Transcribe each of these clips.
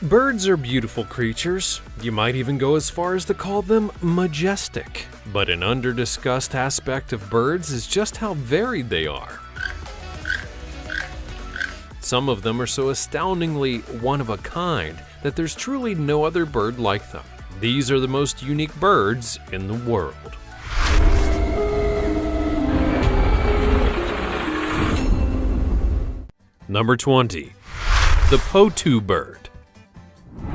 Birds are beautiful creatures. You might even go as far as to call them majestic. But an under-discussed aspect of birds is just how varied they are. Some of them are so astoundingly one-of-a-kind that there's truly no other bird like them. These are the most unique birds in the world. Number 20. The Potu bird.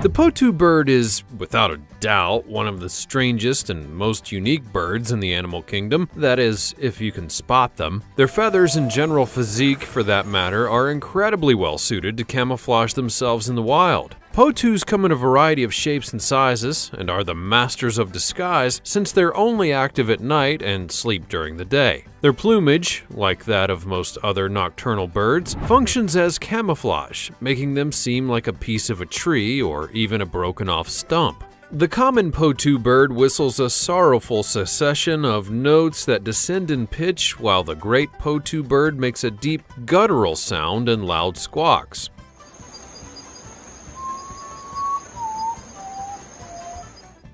The Potu bird is, without a doubt, one of the strangest and most unique birds in the animal kingdom. That is, if you can spot them. Their feathers and general physique, for that matter, are incredibly well suited to camouflage themselves in the wild. Potus come in a variety of shapes and sizes, and are the masters of disguise since they're only active at night and sleep during the day. Their plumage, like that of most other nocturnal birds, functions as camouflage, making them seem like a piece of a tree or even a broken-off stump. The common Potu bird whistles a sorrowful succession of notes that descend in pitch, while the great Potu bird makes a deep guttural sound and loud squawks.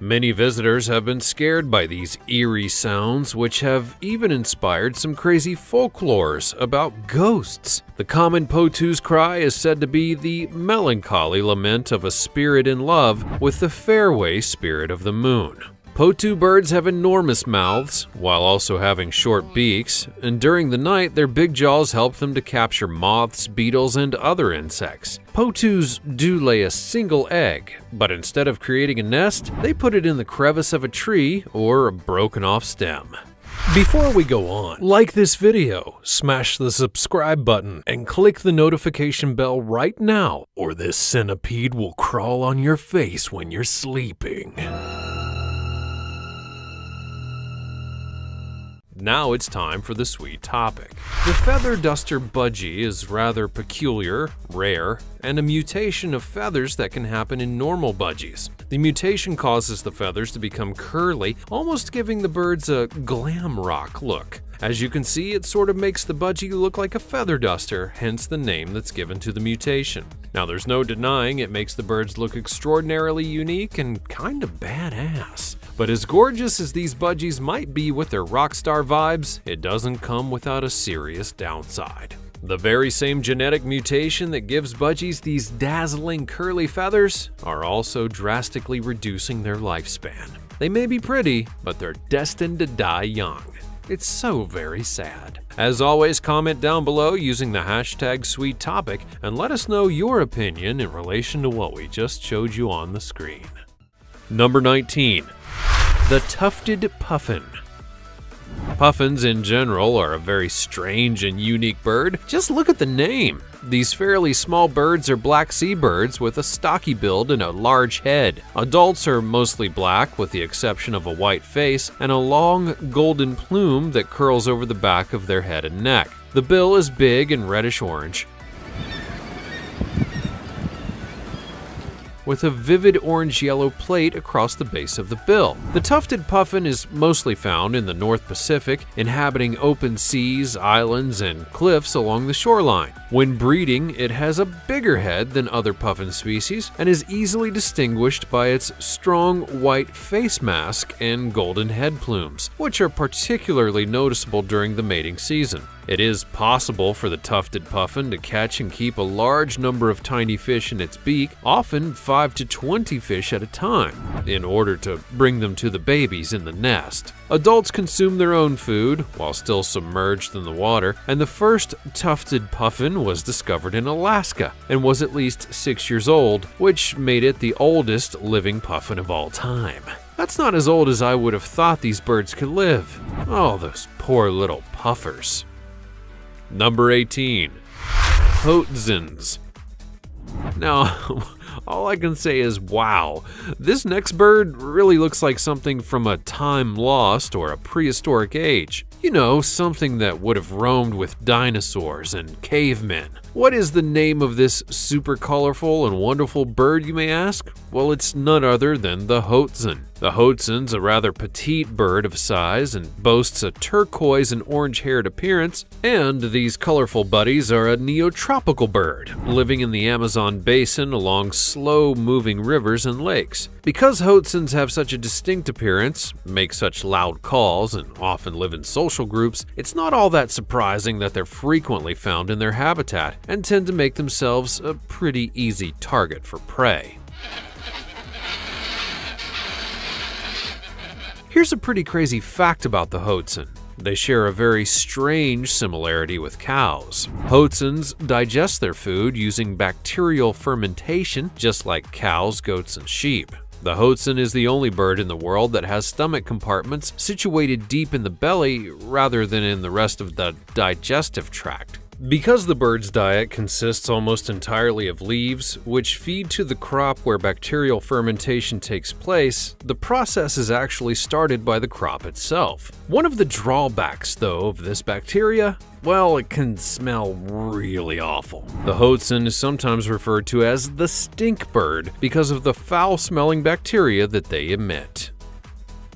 Many visitors have been scared by these eerie sounds, which have even inspired some crazy folklores about ghosts. The common Potu's cry is said to be the melancholy lament of a spirit in love with the fairway spirit of the moon. Potu birds have enormous mouths, while also having short beaks, and during the night their big jaws help them to capture moths, beetles, and other insects. Potus do lay a single egg, but instead of creating a nest, they put it in the crevice of a tree or a broken-off stem. Before we go on, like this video, smash the subscribe button, and click the notification bell right now, or this centipede will crawl on your face when you're sleeping. Now it's time for the sweet topic. The feather duster budgie is rather peculiar, rare, and a mutation of feathers that can happen in normal budgies. The mutation causes the feathers to become curly, almost giving the birds a glam rock look. As you can see, it sort of makes the budgie look like a feather duster, hence the name that's given to the mutation. Now there's no denying it makes the birds look extraordinarily unique and kind of badass. But as gorgeous as these budgies might be with their rock star vibes, it doesn't come without a serious downside. The very same genetic mutation that gives budgies these dazzling curly feathers are also drastically reducing their lifespan. They may be pretty, but they're destined to die young. It's so very sad. As always, comment down below using the hashtag #SweetTopic and let us know your opinion in relation to what we just showed you on the screen. Number 19. The Tufted Puffin. Puffins in general are a very strange and unique bird. Just look at the name. These fairly small birds are black seabirds with a stocky build and a large head. Adults are mostly black with the exception of a white face and a long golden plume that curls over the back of their head and neck. The bill is big and reddish-orange, with a vivid orange-yellow plate across the base of the bill. The tufted puffin is mostly found in the North Pacific, inhabiting open seas, islands, and cliffs along the shoreline. When breeding, it has a bigger head than other puffin species and is easily distinguished by its strong white face mask and golden head plumes, which are particularly noticeable during the mating season. It is possible for the tufted puffin to catch and keep a large number of tiny fish in its beak, often 5 to 20 fish at a time, in order to bring them to the babies in the nest. Adults consume their own food while still submerged in the water, and the first tufted puffin was discovered in Alaska and was at least 6 years old, which made it the oldest living puffin of all time. That's not as old as I would have thought these birds could live. Oh, those poor little puffers. Number 18. Hoatzins. Now, all I can say is wow. This next bird really looks like something from a time lost or a prehistoric age. You know, something that would have roamed with dinosaurs and cavemen. What is the name of this super colorful and wonderful bird, you may ask? Well, it's none other than the Hoatzin. The Hoatzin's a rather petite bird of size and boasts a turquoise and orange-haired appearance, and these colorful buddies are a neotropical bird, living in the Amazon basin along slow-moving rivers and lakes. Because Hoatzins have such a distinct appearance, make such loud calls, and often live in social groups, it's not all that surprising that they're frequently found in their habitat and tend to make themselves a pretty easy target for prey. Here's a pretty crazy fact about the Hoatzin. They share a very strange similarity with cows. Hoatzins digest their food using bacterial fermentation, just like cows, goats, and sheep. The Hoatzin is the only bird in the world that has stomach compartments situated deep in the belly rather than in the rest of the digestive tract. Because the bird's diet consists almost entirely of leaves, which feed to the crop where bacterial fermentation takes place, the process is actually started by the crop itself. One of the drawbacks, though, of this bacteria, well, it can smell really awful. The Hoatzin is sometimes referred to as the stink bird because of the foul-smelling bacteria that they emit.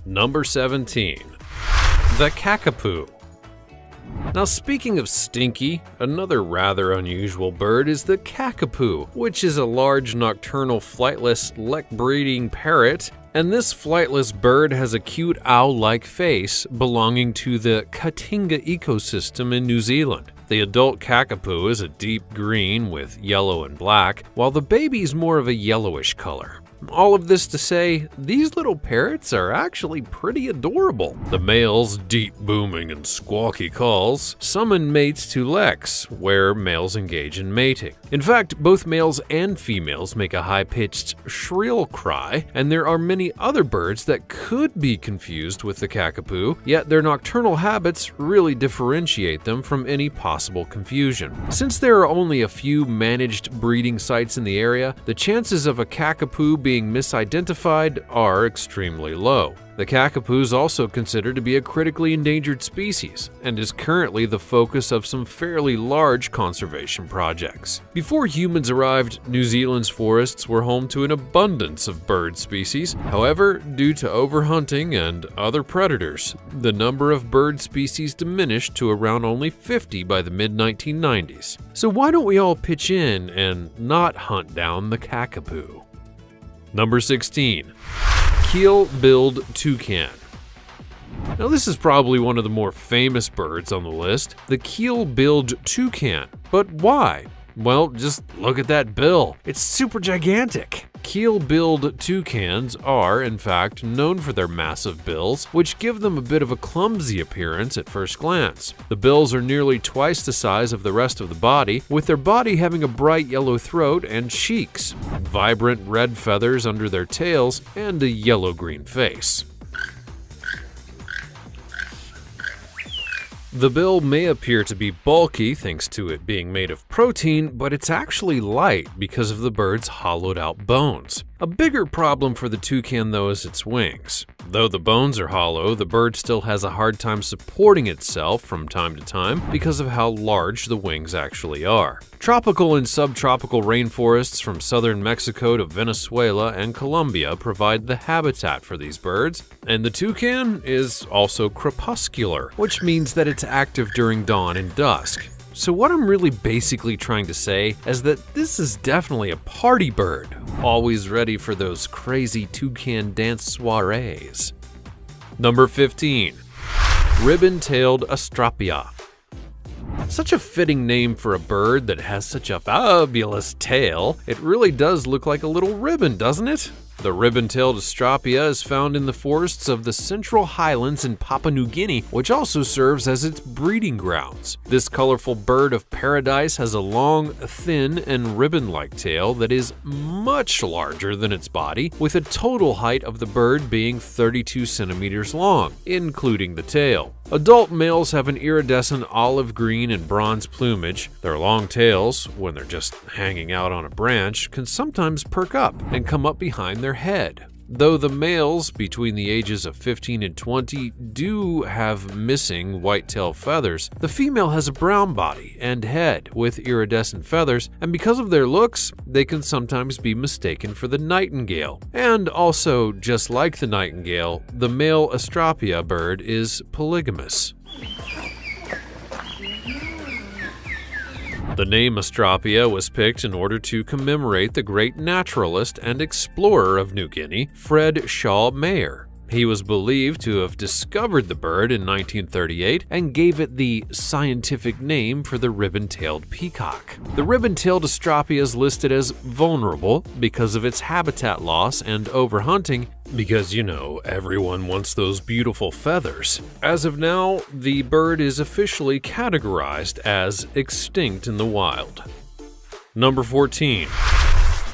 Number 17. The Kakapoo. Now, speaking of stinky, another rather unusual bird is the Kakapoo, which is a large nocturnal flightless lek-breeding parrot, and this flightless bird has a cute owl-like face belonging to the Katinga ecosystem in New Zealand. The adult Kakapoo is a deep green with yellow and black, while the baby is more of a yellowish color. All of this to say, these little parrots are actually pretty adorable. The male's deep booming and squawky calls summon mates to leks, where males engage in mating. In fact, both males and females make a high-pitched, shrill cry, and there are many other birds that could be confused with the Kakapoo, yet their nocturnal habits really differentiate them from any possible confusion. Since there are only a few managed breeding sites in the area, the chances of a Kakapoo being misidentified are extremely low. The Kakapoo is also considered to be a critically endangered species and is currently the focus of some fairly large conservation projects. Before humans arrived, New Zealand's forests were home to an abundance of bird species. However, due to overhunting and other predators, the number of bird species diminished to around only 50 by the mid-1990s. So why don't we all pitch in and not hunt down the Kakapoo? Number 16. Keel-billed toucan. Now, this is probably one of the more famous birds on the list, the keel-billed toucan. But why? Well, just look at that bill. It's super gigantic. Keel-billed toucans are, in fact, known for their massive bills, which give them a bit of a clumsy appearance at first glance. The bills are nearly twice the size of the rest of the body, with their body having a bright yellow throat and cheeks, vibrant red feathers under their tails, and a yellow-green face. The bill may appear to be bulky thanks to it being made of protein, but it's actually light because of the bird's hollowed-out bones. A bigger problem for the toucan, though, is its wings. Though the bones are hollow, the bird still has a hard time supporting itself from time to time because of how large the wings actually are. Tropical and subtropical rainforests from southern Mexico to Venezuela and Colombia provide the habitat for these birds, and the toucan is also crepuscular, which means that it's active during dawn and dusk. So what I'm really basically trying to say is that this is definitely a party bird, always ready for those crazy toucan dance soirees. Number 15. Ribbon-tailed Astrapia. Such a fitting name for a bird that has such a fabulous tail. It really does look like a little ribbon, doesn't it? The ribbon-tailed Astrapia is found in the forests of the Central Highlands in Papua New Guinea, which also serves as its breeding grounds. This colorful bird of paradise has a long, thin, and ribbon-like tail that is much larger than its body, with a total height of the bird being 32 centimeters long, including the tail. Adult males have an iridescent olive green and bronze plumage. Their long tails, when they're just hanging out on a branch, can sometimes perk up and come up behind their head. Though the males between the ages of 15 and 20 do have missing white-tail feathers, the female has a brown body and head with iridescent feathers, and because of their looks, they can sometimes be mistaken for the nightingale. And also, just like the nightingale, the male Astrapia bird is polygamous. The name Astrapia was picked in order to commemorate the great naturalist and explorer of New Guinea, Fred Shaw Mayer. He was believed to have discovered the bird in 1938 and gave it the scientific name for the ribbon-tailed peacock. The ribbon-tailed Astrapia is listed as vulnerable because of its habitat loss and overhunting, because, you know, everyone wants those beautiful feathers. As of now, the bird is officially categorized as extinct in the wild. Number 14.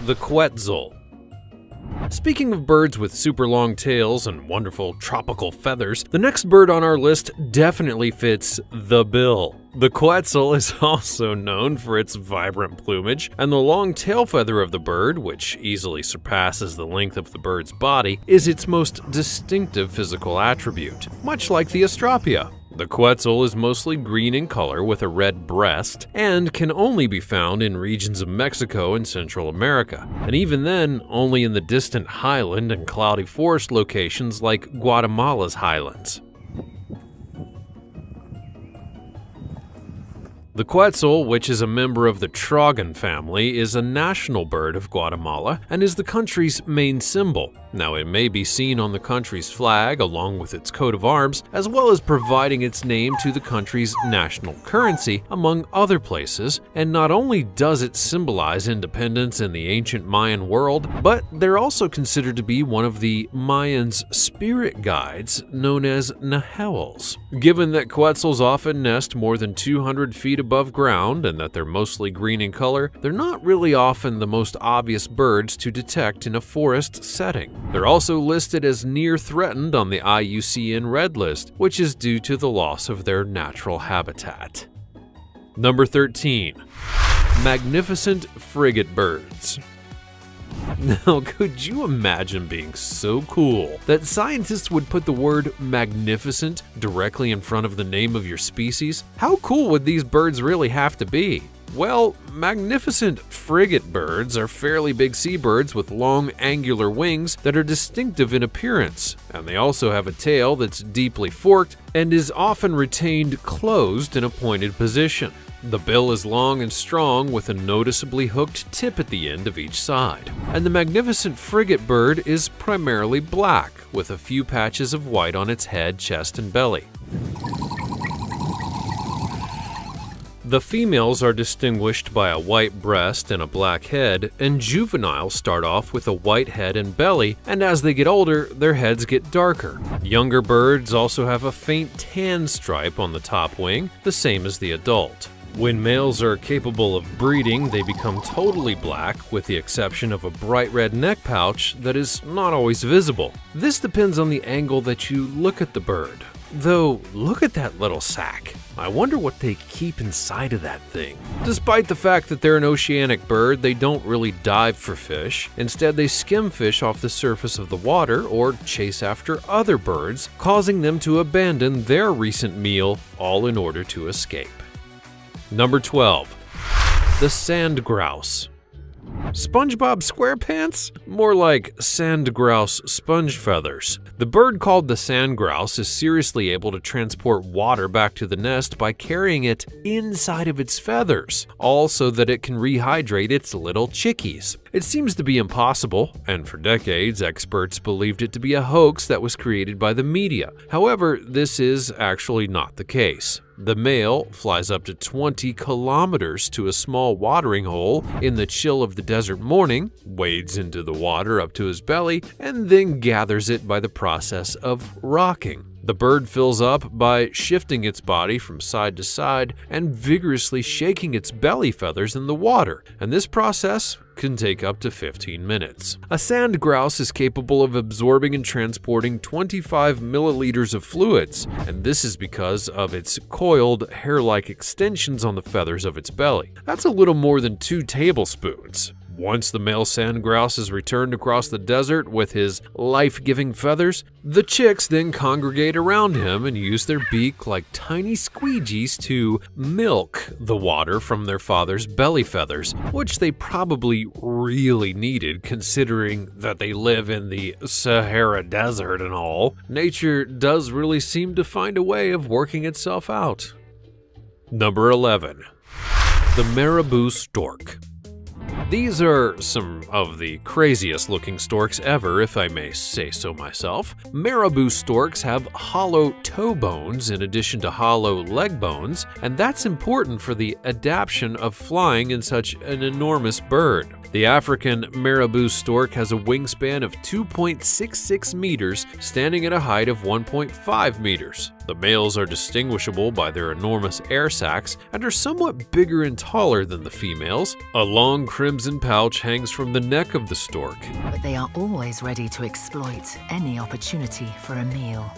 The Quetzal. Speaking of birds with super long tails and wonderful tropical feathers, the next bird on our list definitely fits the bill. The Quetzal is also known for its vibrant plumage, and the long tail feather of the bird, which easily surpasses the length of the bird's body, is its most distinctive physical attribute, much like the Astrapia. The Quetzal is mostly green in color with a red breast and can only be found in regions of Mexico and Central America, and even then only in the distant highland and cloudy forest locations like Guatemala's highlands. The Quetzal, which is a member of the trogon family, is a national bird of Guatemala and is the country's main symbol. Now, it may be seen on the country's flag along with its coat of arms, as well as providing its name to the country's national currency, among other places, and not only does it symbolize independence in the ancient Mayan world, but they're also considered to be one of the Mayans' spirit guides, known as Nahuals. Given that Quetzals often nest more than 200 feet above ground and that they're mostly green in color, they're not really often the most obvious birds to detect in a forest setting. They're also listed as near threatened on the IUCN Red List, which is due to the loss of their natural habitat. Number 13. Magnificent frigate birds. Now, could you imagine being so cool that scientists would put the word magnificent directly in front of the name of your species? How cool would these birds really have to be? Well, magnificent frigate birds are fairly big seabirds with long angular wings that are distinctive in appearance, and they also have a tail that's deeply forked and is often retained closed in a pointed position. The bill is long and strong with a noticeably hooked tip at the end of each side. And the magnificent frigate bird is primarily black, with a few patches of white on its head, chest, and belly. The females are distinguished by a white breast and a black head, and juveniles start off with a white head and belly, and as they get older, their heads get darker. Younger birds also have a faint tan stripe on the top wing, the same as the adult. When males are capable of breeding, they become totally black, with the exception of a bright red neck pouch that is not always visible. This depends on the angle that you look at the bird. Though, look at that little sack. I wonder what they keep inside of that thing. Despite the fact that they're an oceanic bird, they don't really dive for fish. Instead, they skim fish off the surface of the water or chase after other birds, causing them to abandon their recent meal, all in order to escape. Number 12. The sand grouse. SpongeBob SquarePants? More like sand grouse sponge feathers. The bird called the sand grouse is seriously able to transport water back to the nest by carrying it inside of its feathers, all so that it can rehydrate its little chickies. It seems to be impossible, and for decades, experts believed it to be a hoax that was created by the media. However, this is actually not the case. The male flies up to 20 kilometers to a small watering hole in the chill of the desert morning, wades into the water up to his belly, and then gathers it by the process of rocking. The bird fills up by shifting its body from side to side and vigorously shaking its belly feathers in the water, and this process can take up to 15 minutes. A sand grouse is capable of absorbing and transporting 25 milliliters of fluids, and this is because of its coiled, hair-like extensions on the feathers of its belly. That's a little more than 2 tablespoons. Once the male sand grouse is returned across the desert with his life-giving feathers, the chicks then congregate around him and use their beak like tiny squeegees to milk the water from their father's belly feathers, which they probably really needed considering that they live in the Sahara Desert and all. Nature does really seem to find a way of working itself out. Number 11. The marabou stork. These are some of the craziest looking storks ever, if I may say so myself. Marabou storks have hollow toe bones in addition to hollow leg bones, and that's important for the adaptation of flying in such an enormous bird. The African marabou stork has a wingspan of 2.66 meters, standing at a height of 1.5 meters. The males are distinguishable by their enormous air sacs and are somewhat bigger and taller than the females. A long crimson pouch hangs from the neck of the stork. But they are always ready to exploit any opportunity for a meal.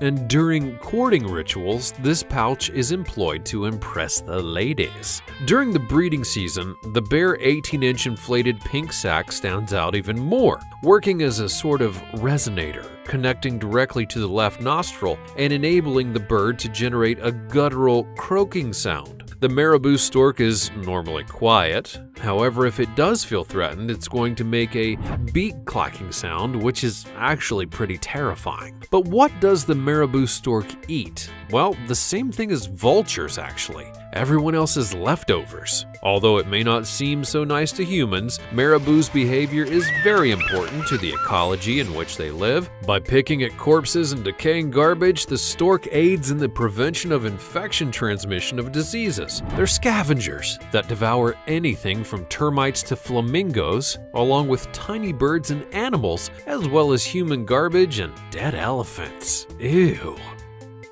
And during courting rituals, this pouch is employed to impress the ladies. During the breeding season, the bare 18-inch inflated pink sac stands out even more, working as a sort of resonator, connecting directly to the left nostril and enabling the bird to generate a guttural croaking sound. The marabou stork is normally quiet. However, if it does feel threatened, it's going to make a beak clacking sound, which is actually pretty terrifying. But what does the marabou stork eat? Well, the same thing as vultures, actually. Everyone else's leftovers. Although it may not seem so nice to humans, marabou's behavior is very important to the ecology in which they live. By picking at corpses and decaying garbage, the stork aids in the prevention of infection transmission of diseases. They're scavengers that devour anything from termites to flamingos, along with tiny birds and animals, as well as human garbage and dead elephants. Ew.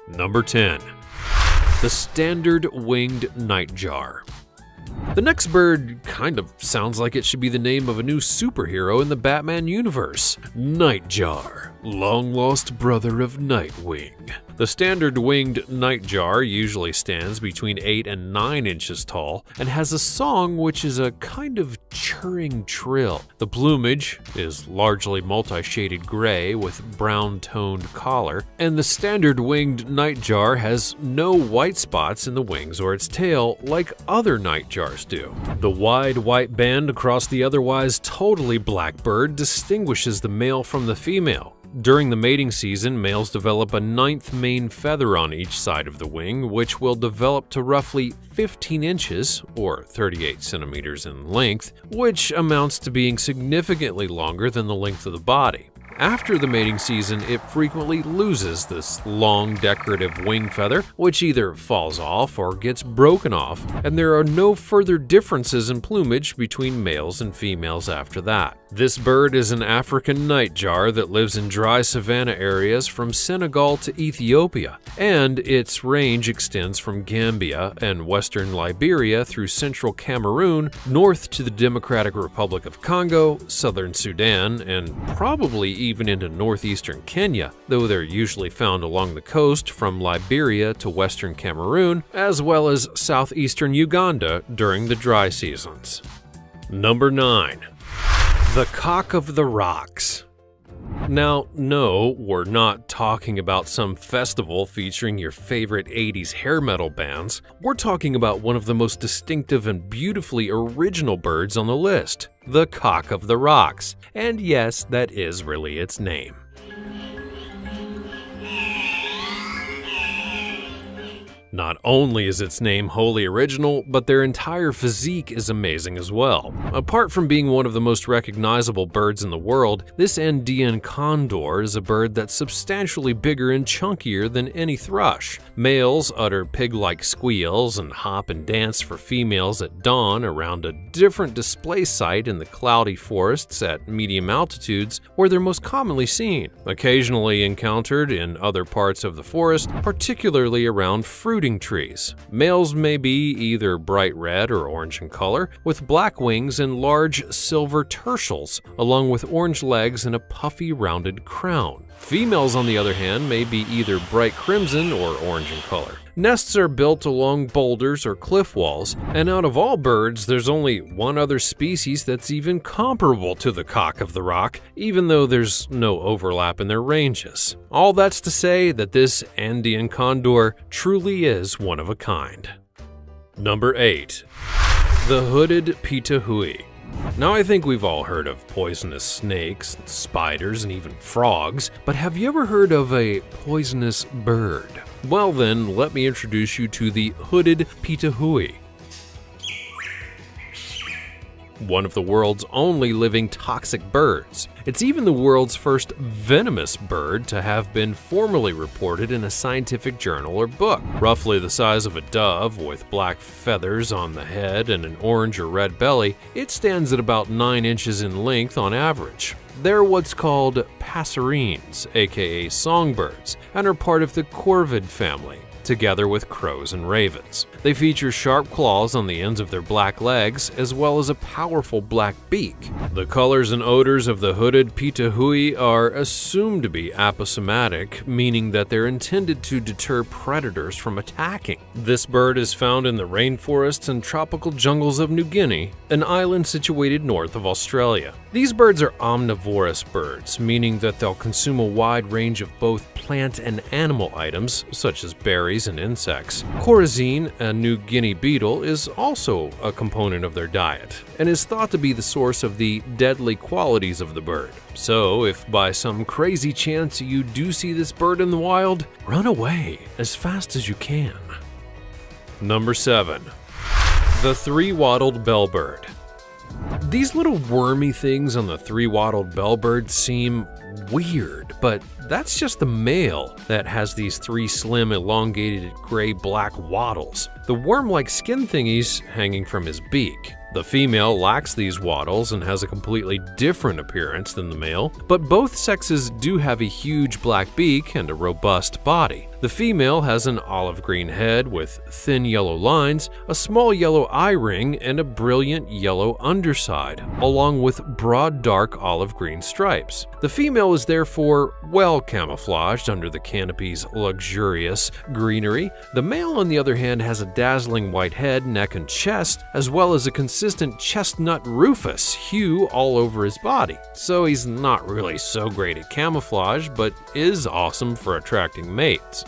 Number 10. The standard winged nightjar. The next bird kind of sounds like it should be the name of a new superhero in the Batman universe. Nightjar, long-lost brother of Nightwing. The standard winged nightjar usually stands between 8 and 9 inches tall and has a song which is a kind of churring trill. The plumage is largely multi-shaded gray with brown-toned collar, and the standard winged nightjar has no white spots in the wings or its tail like other nightjars do. The wide white band across the otherwise totally black bird distinguishes the male from the female. During the mating season, males develop a 9th main feather on each side of the wing, which will develop to roughly 15 inches, or 38 centimeters in length, which amounts to being significantly longer than the length of the body. After the mating season, it frequently loses this long decorative wing feather, which either falls off or gets broken off, and there are no further differences in plumage between males and females after that. This bird is an African nightjar that lives in dry savanna areas from Senegal to Ethiopia, and its range extends from Gambia and western Liberia through central Cameroon, north to the Democratic Republic of Congo, southern Sudan, and probably even into northeastern Kenya, though they're usually found along the coast from Liberia to western Cameroon, as well as southeastern Uganda during the dry seasons. Number 9. The Cock of the Rocks. Now, no, we're not talking about some festival featuring your favorite 80s hair metal bands. We're talking about one of the most distinctive and beautifully original birds on the list, the Cock of the Rocks. And yes, that is really its name. Not only is its name wholly original, but their entire physique is amazing as well. Apart from being one of the most recognizable birds in the world, this Andean condor is a bird that's substantially bigger and chunkier than any thrush. Males utter pig-like squeals and hop and dance for females at dawn around a different display site in the cloudy forests at medium altitudes where they're most commonly seen, occasionally encountered in other parts of the forest, particularly around fruiting trees. Males may be either bright red or orange in color, with black wings and large silver tertials, along with orange legs and a puffy rounded crown. Females, on the other hand, may be either bright crimson or orange in color. Nests are built along boulders or cliff walls, and out of all birds, there's only one other species that's even comparable to the cock of the rock, even though there's no overlap in their ranges. All that's to say that this Andean condor truly is one of a kind. Number 8. The Hooded Pitahui. Now, I think we've all heard of poisonous snakes, spiders, and even frogs, but have you ever heard of a poisonous bird? Well then, let me introduce you to the Hooded Pitahui. one of the world's only living toxic birds. It's even the world's first venomous bird to have been formally reported in a scientific journal or book. Roughly the size of a dove, with black feathers on the head and an orange or red belly, it stands at about 9 inches in length on average. They're what's called passerines, aka songbirds, and are part of the corvid family, together with crows and ravens. They feature sharp claws on the ends of their black legs, as well as a powerful black beak. The colors and odors of the hooded pitahui are assumed to be aposematic, meaning that they're intended to deter predators from attacking. This bird is found in the rainforests and tropical jungles of New Guinea, an island situated north of Australia. These birds are omnivorous birds, meaning that they'll consume a wide range of both plant and animal items, such as berries and insects. Corazine, a New Guinea beetle, is also a component of their diet, and is thought to be the source of the deadly qualities of the bird. So, if by some crazy chance you do see this bird in the wild, run away as fast as you can. Number 7. The three-wattled bellbird. These little wormy things on the three-wattled bellbird seem weird, but that's just the male that has these 3 slim, elongated gray-black wattles, the worm-like skin thingies hanging from his beak. The female lacks these wattles and has a completely different appearance than the male, but both sexes do have a huge black beak and a robust body. The female has an olive green head with thin yellow lines, a small yellow eye ring, and a brilliant yellow underside, along with broad dark olive green stripes. The female is therefore well camouflaged under the canopy's luxurious greenery. The male, on the other hand, has a dazzling white head, neck, and chest, as well as a consistent chestnut rufous hue all over his body. So he's not really so great at camouflage, but is awesome for attracting mates.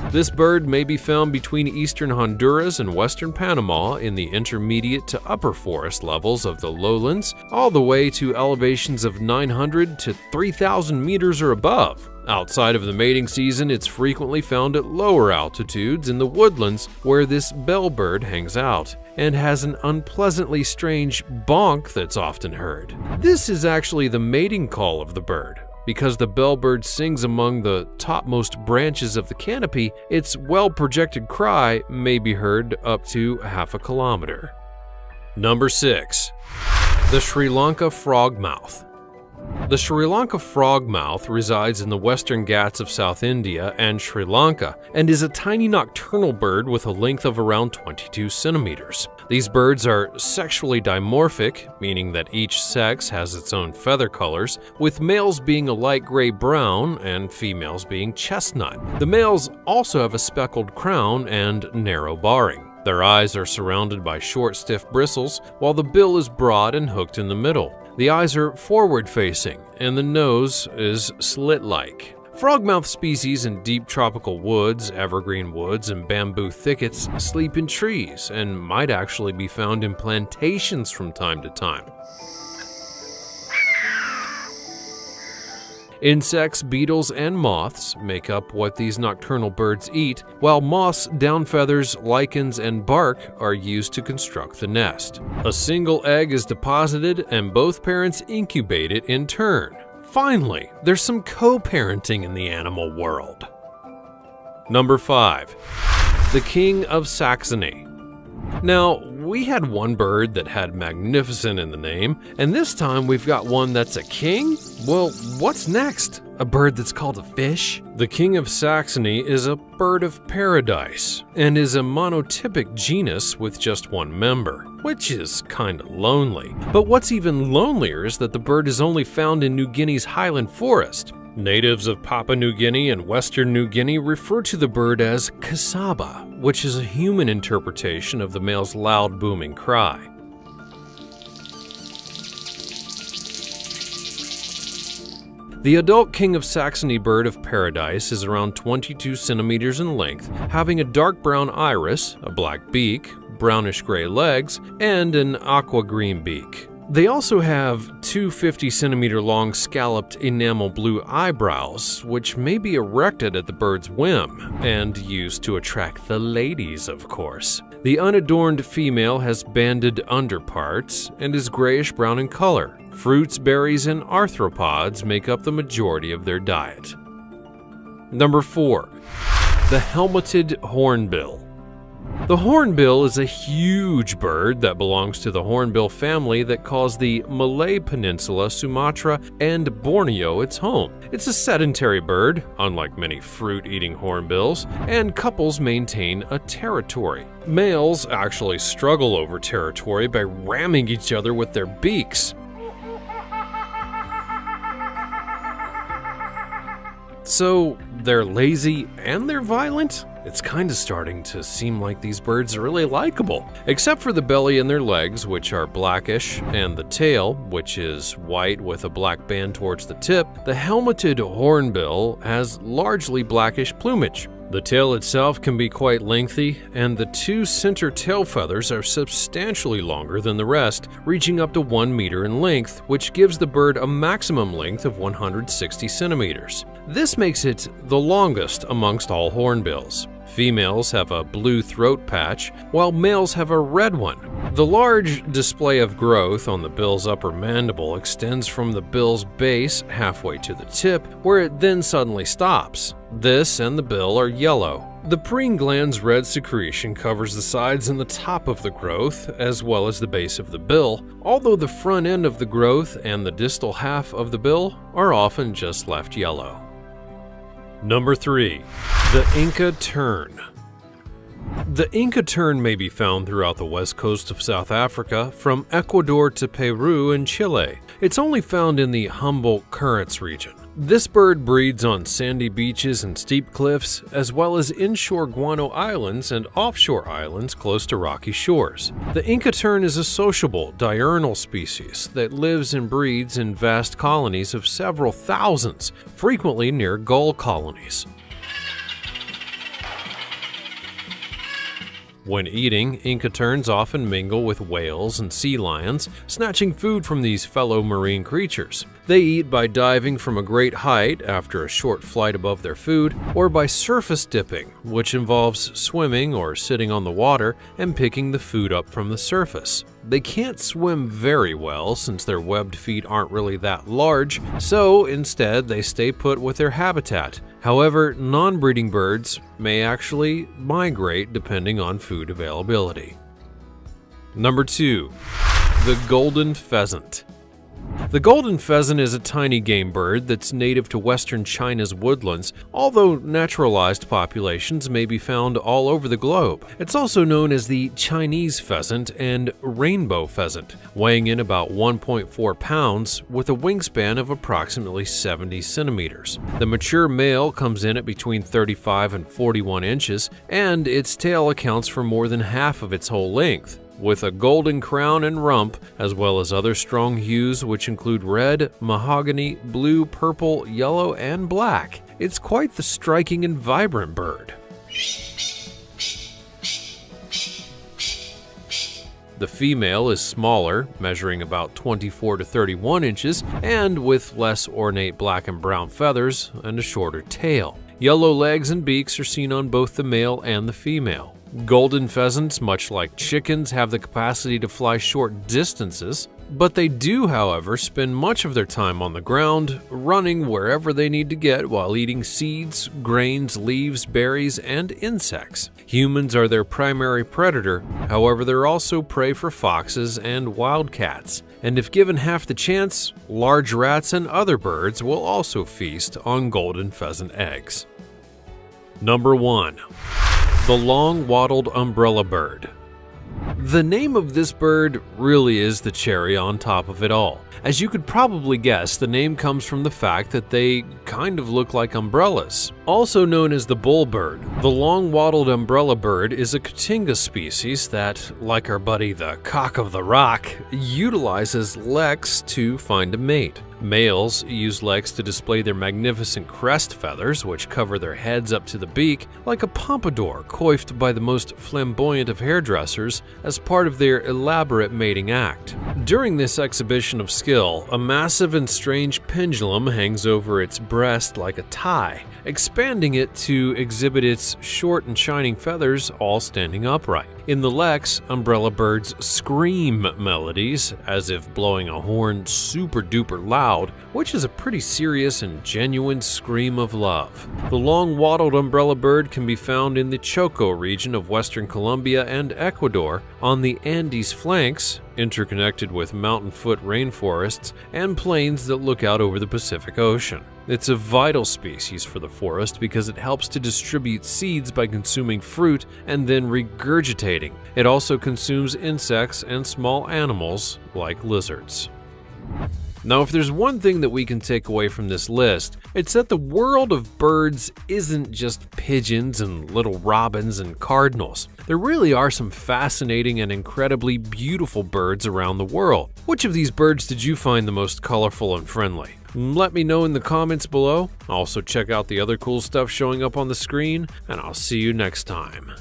This bird may be found between eastern Honduras and western Panama in the intermediate to upper forest levels of the lowlands, all the way to elevations of 900 to 3,000 meters or above. Outside of the mating season, it's frequently found at lower altitudes in the woodlands where this bellbird hangs out, and has an unpleasantly strange bonk that's often heard. This is actually the mating call of the bird. Because the bellbird sings among the topmost branches of the canopy, its well-projected cry may be heard up to half a kilometer. Number 6. The Sri Lanka frogmouth. The Sri Lanka frogmouth resides in the western Ghats of South India and Sri Lanka, and is a tiny nocturnal bird with a length of around 22 centimeters. These birds are sexually dimorphic, meaning that each sex has its own feather colors, with males being a light gray-brown and females being chestnut. The males also have a speckled crown and narrow barring. Their eyes are surrounded by short, stiff bristles, while the bill is broad and hooked in the middle. The eyes are forward-facing, and the nose is slit-like. Frogmouth species in deep tropical woods, evergreen woods, and bamboo thickets sleep in trees and might actually be found in plantations from time to time. Insects, beetles, and moths make up what these nocturnal birds eat, while moss, down feathers, lichens, and bark are used to construct the nest. A single egg is deposited, and both parents incubate it in turn. Finally, there's some co-parenting in the animal world. Number 5. The King of Saxony. Now, we had one bird that had magnificent in the name, and this time we've got one that's a king? Well, what's next? A bird that's called a fish? The King of Saxony is a bird of paradise, and is a monotypic genus with just one member, which is kinda lonely. But what's even lonelier is that the bird is only found in New Guinea's highland forest. Natives of Papua New Guinea and Western New Guinea refer to the bird as kasaba, which is a human interpretation of the male's loud booming cry. The adult King of Saxony bird of paradise is around 22 centimeters in length, having a dark brown iris, a black beak, brownish-gray legs, and an aqua-green beak. They also have 2 50-centimeter long scalloped enamel blue eyebrows, which may be erected at the bird's whim, and used to attract the ladies, of course. The unadorned female has banded underparts and is grayish-brown in color. Fruits, berries, and arthropods make up the majority of their diet. Number 4. The helmeted hornbill. The hornbill is a huge bird that belongs to the hornbill family that calls the Malay Peninsula, Sumatra, and Borneo its home. It's a sedentary bird, unlike many fruit-eating hornbills, and couples maintain a territory. Males actually struggle over territory by ramming each other with their beaks. So, they're lazy and they're violent? It's kinda starting to seem like these birds are really likable. Except for the belly and their legs, which are blackish, and the tail, which is white with a black band towards the tip, the helmeted hornbill has largely blackish plumage. The tail itself can be quite lengthy, and the 2 center tail feathers are substantially longer than the rest, reaching up to 1 meter in length, which gives the bird a maximum length of 160 centimeters. This makes it the longest amongst all hornbills. Females have a blue throat patch, while males have a red one. The large display of growth on the bill's upper mandible extends from the bill's base halfway to the tip, where it then suddenly stops. This and the bill are yellow. The preen gland's red secretion covers the sides and the top of the growth, as well as the base of the bill, although the front end of the growth and the distal half of the bill are often just left yellow. Number 3. The Inca tern. The Inca tern may be found throughout the west coast of South Africa, from Ecuador to Peru and Chile. It's only found in the Humboldt-Currents region. This bird breeds on sandy beaches and steep cliffs, as well as inshore guano islands and offshore islands close to rocky shores. The Inca tern is a sociable, diurnal species that lives and breeds in vast colonies of several thousands, frequently near gull colonies. When eating, Inca terns often mingle with whales and sea lions, snatching food from these fellow marine creatures. They eat by diving from a great height after a short flight above their food, or by surface dipping, which involves swimming or sitting on the water and picking the food up from the surface. They can't swim very well since their webbed feet aren't really that large, so instead they stay put with their habitat. However, non-breeding birds may actually migrate depending on food availability. Number 2. The golden pheasant. The golden pheasant is a tiny game bird that's native to western China's woodlands, although naturalized populations may be found all over the globe. It's also known as the Chinese pheasant and rainbow pheasant, weighing in about 1.4 pounds with a wingspan of approximately 70 centimeters. The mature male comes in at between 35 and 41 inches, and its tail accounts for more than half of its whole length, with a golden crown and rump, as well as other strong hues which include red, mahogany, blue, purple, yellow, and black. It's quite the striking and vibrant bird. The female is smaller, measuring about 24 to 31 inches, and with less ornate black and brown feathers and a shorter tail. Yellow legs and beaks are seen on both the male and the female. Golden pheasants, much like chickens, have the capacity to fly short distances, but they do, however, spend much of their time on the ground, running wherever they need to get while eating seeds, grains, leaves, berries, and insects. Humans are their primary predator, however they're also prey for foxes and wildcats, and if given half the chance, large rats and other birds will also feast on golden pheasant eggs. Number 1. The long-wattled umbrella bird. The name of this bird really is the cherry on top of it all. As you could probably guess, the name comes from the fact that they kind of look like umbrellas. Also known as the bullbird, the long-wattled umbrella bird is a cotinga species that, like our buddy the cock of the rock, utilizes leks to find a mate. Males use leks to display their magnificent crest feathers, which cover their heads up to the beak, like a pompadour coiffed by the most flamboyant of hairdressers as part of their elaborate mating act. During this exhibition of skill, a massive and strange pendulum hangs over its breast like a tie, expanding it to exhibit its short and shining feathers all standing upright. In the Lex, umbrella birds scream melodies, as if blowing a horn super duper loud, which is a pretty serious and genuine scream of love. The long-wattled umbrella bird can be found in the Choco region of western Colombia and Ecuador, on the Andes flanks, interconnected with mountain-foot rainforests and plains that look out over the Pacific Ocean. It's a vital species for the forest because it helps to distribute seeds by consuming fruit and then regurgitating. It also consumes insects and small animals like lizards. Now, if there's one thing that we can take away from this list, it's that the world of birds isn't just pigeons and little robins and cardinals. There really are some fascinating and incredibly beautiful birds around the world. Which of these birds did you find the most colorful and friendly? Let me know in the comments below. Also check out the other cool stuff showing up on the screen, and I'll see you next time.